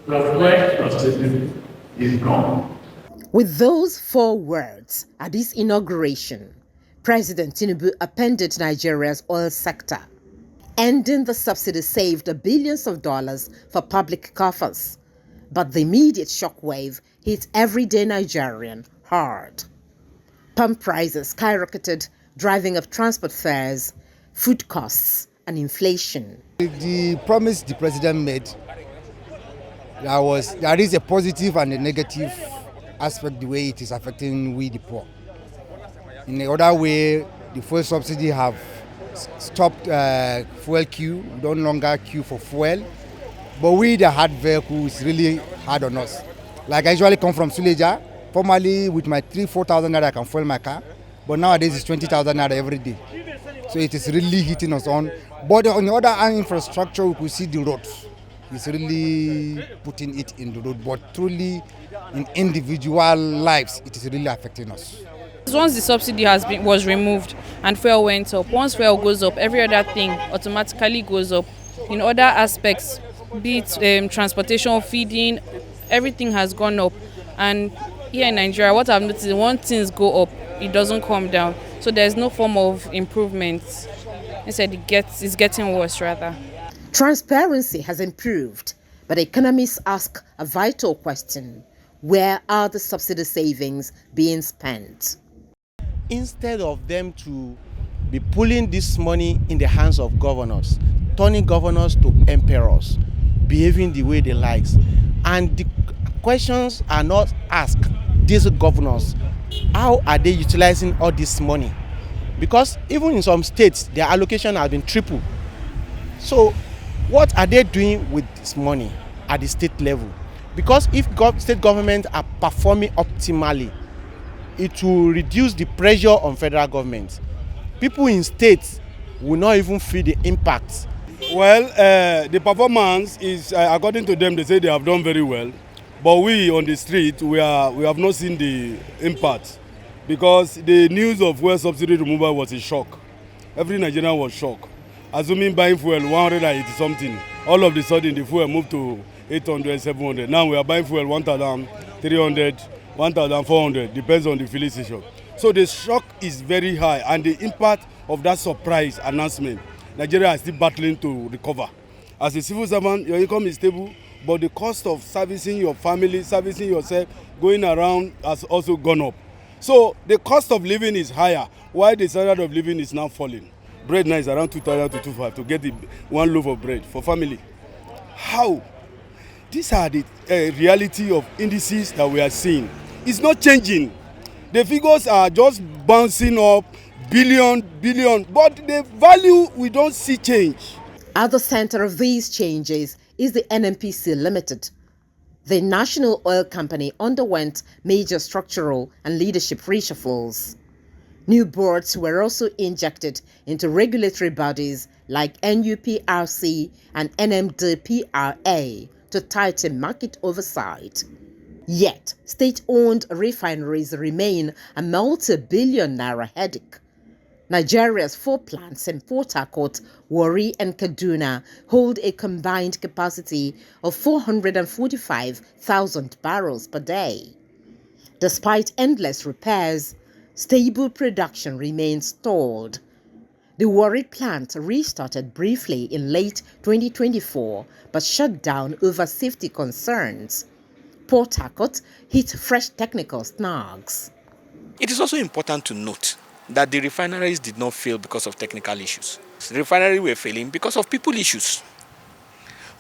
The flesh of subsidy is gone. With those 4 words at this inauguration, President Tinubu upended Nigeria's oil sector. Ending the subsidy saved billions of dollars for public coffers, but the immediate shockwave hit everyday Nigerian hard. Pump prices skyrocketed, driving up transport fares, food costs, and inflation. The promise the president made, there is a positive and a negative aspect the way it is affecting we the poor. In the other way, the fuel subsidy have stopped fuel queue, no longer queue for fuel. But we that had vehicles really hard on us. Like I usually come from Suleja. Formerly with my 3,000-4,000 naira I can fuel my car, but nowadays it's 20,000 naira every day. So it is really hitting us on. But on the other hand, infrastructure, we could see the roads. It's really putting it in the road, but truly in individual lives, it is really affecting us. Once the subsidy was removed and fuel went up, once fuel goes up, every other thing automatically goes up. In other aspects, be it transportation, feeding, everything has gone up. And here in Nigeria, what I've noticed is when things go up, it doesn't come down. So there's no form of improvement. Instead, it's getting worse rather. Transparency has improved, but economists ask a vital question: where are the subsidy savings being spent? Instead of them to be pulling this money in the hands of governors, turning governors to emperors, behaving the way they like, and the questions are not asked these governors, how are they utilizing all this money? Because even in some states, their allocation has been tripled. So what are they doing with this money at the state level? Because if state governments are performing optimally, it will reduce the pressure on federal government. People in states will not even feel the impact. Well, the performance is, according to them, they say they have done very well. But we on the street, we have not seen the impact. Because the news of fuel subsidy removal was a shock. Every Nigerian was shocked. Assuming buying fuel 180 something, all of a sudden the fuel moved to 800, 700. Now we are buying fuel 1,300, 1,400, depends on the filling station. So the shock is very high, and the impact of that surprise announcement, Nigeria is still battling to recover. As a civil servant, your income is stable, but the cost of servicing your family, servicing yourself, going around has also gone up. So the cost of living is higher, while the standard of living is now falling. Bread now is around 2,000 to 2,500 to get one loaf of bread for family. How? These are the reality of indices that we are seeing. It's not changing. The figures are just bouncing up, billion, but the value we don't see change. At the center of these changes is the NNPC Limited. The national oil company underwent major structural and leadership reshuffles. New boards were also injected into regulatory bodies like NUPRC and NMDPRA to tighten market oversight. Yet, state-owned refineries remain a multi-billion naira headache. Nigeria's 4 plants in Port Harcourt, Warri, and Kaduna hold a combined capacity of 445,000 barrels per day. Despite endless repairs, stable production remains stalled. The Warri plant restarted briefly in late 2024 but shut down over safety concerns. Port Harcourt hit fresh technical snags. It is also important to note that the refineries did not fail because of technical issues. The refineries were failing because of people issues,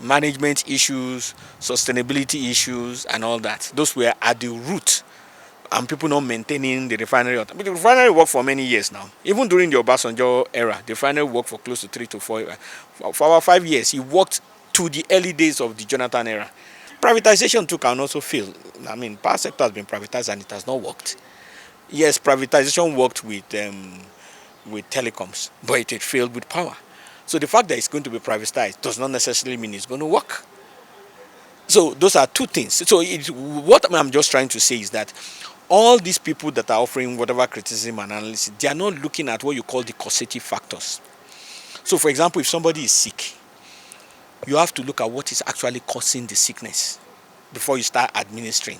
management issues, sustainability issues, and all that. Those were at the root, and people not maintaining the refinery. But the refinery worked for many years now. Even during the Obasanjo era, the refinery worked for close to 3 to 4 years. For about 5 years, he worked to the early days of the Jonathan era. Privatization too can also fail. I mean, power sector has been privatized and it has not worked. Yes, privatization worked with telecoms, but it failed with power. So the fact that it's going to be privatized does not necessarily mean it's going to work. So those are two things. So what I'm just trying to say is that all these people that are offering whatever criticism and analysis, they are not looking at what you call the causative factors. So for example, if somebody is sick, you have to look at what is actually causing the sickness. before you start administering.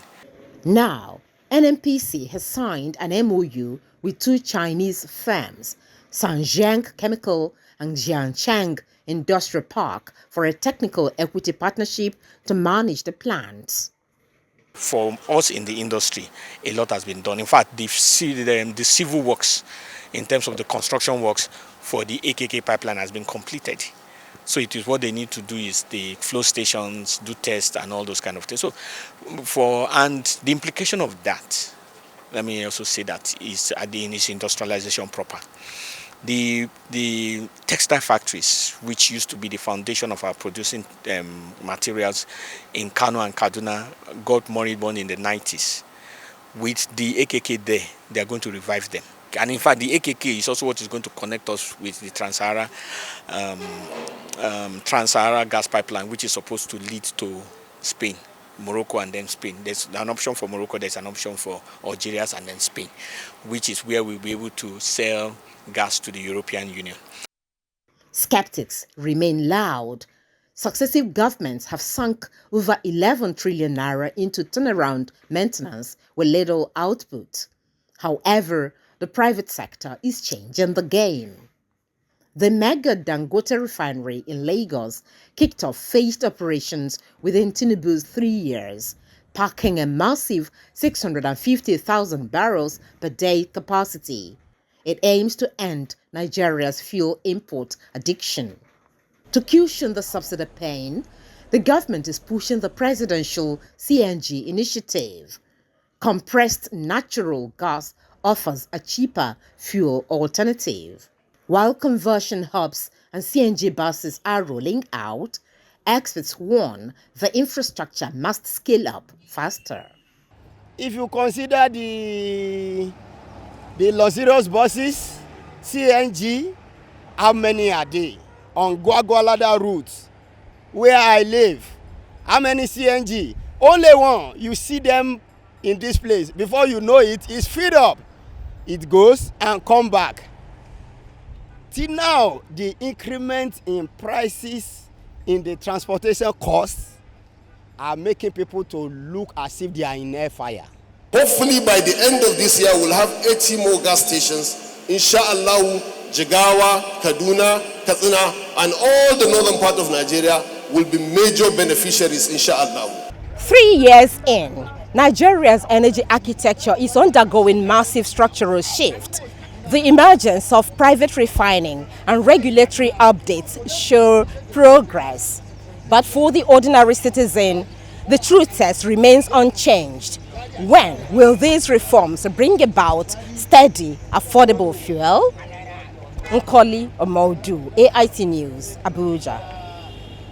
Now, NNPC has signed an MOU with two Chinese firms, Sanjiang Chemical and Jiangcheng Industrial Park, for a technical equity partnership to manage the plants. For us in the industry, a lot has been done. In fact, the civil works, in terms of the construction works for the AKK pipeline, has been completed. So it is what they need to do is the flow stations, do tests and all those kind of things. So and the implication of that, let me also say that, is in its industrialization proper. The textile factories, which used to be the foundation of our producing materials in Kano and Kaduna, got moribund in the 90s. With the AKK there, they are going to revive them. And in fact, the AKK is also what is going to connect us with the Trans-Sahara gas pipeline, which is supposed to lead to Spain, Morocco, and then Spain. There's an option for Morocco, there's an option for Algeria, and then Spain, which is where we'll be able to sell gas to the European Union. Skeptics remain loud. Successive governments have sunk over 11 trillion naira into turnaround maintenance with little output. However, the private sector is changing the game. The mega Dangote refinery in Lagos kicked off phased operations within Tinubu's 3 years, packing a massive 650,000 barrels per day capacity. It aims to end Nigeria's fuel import addiction. To cushion the subsidy pain, the government is pushing the presidential CNG initiative. Compressed natural gas offers a cheaper fuel alternative. While conversion hubs and CNG buses are rolling out, experts warn the infrastructure must scale up faster. If you consider the luxurious buses, CNG, how many are they? On Gwagwalada routes, where I live, how many CNG? Only one. You see them in this place. Before you know it, it's filled up. It goes and come back. Till now, the increment in prices in the transportation costs are making people to look as if they are in air fire. Hopefully by the end of this year, we'll have 80 more gas stations. Inshallah, Jigawa, Kaduna, Katsina, and all the northern part of Nigeria will be major beneficiaries, inshallah. 3 years in, Nigeria's energy architecture is undergoing massive structural shift. The emergence of private refining and regulatory updates show progress. But for the ordinary citizen, the true test remains unchanged. When will these reforms bring about steady, affordable fuel? Nkoli Omhoudu, AIT News, Abuja.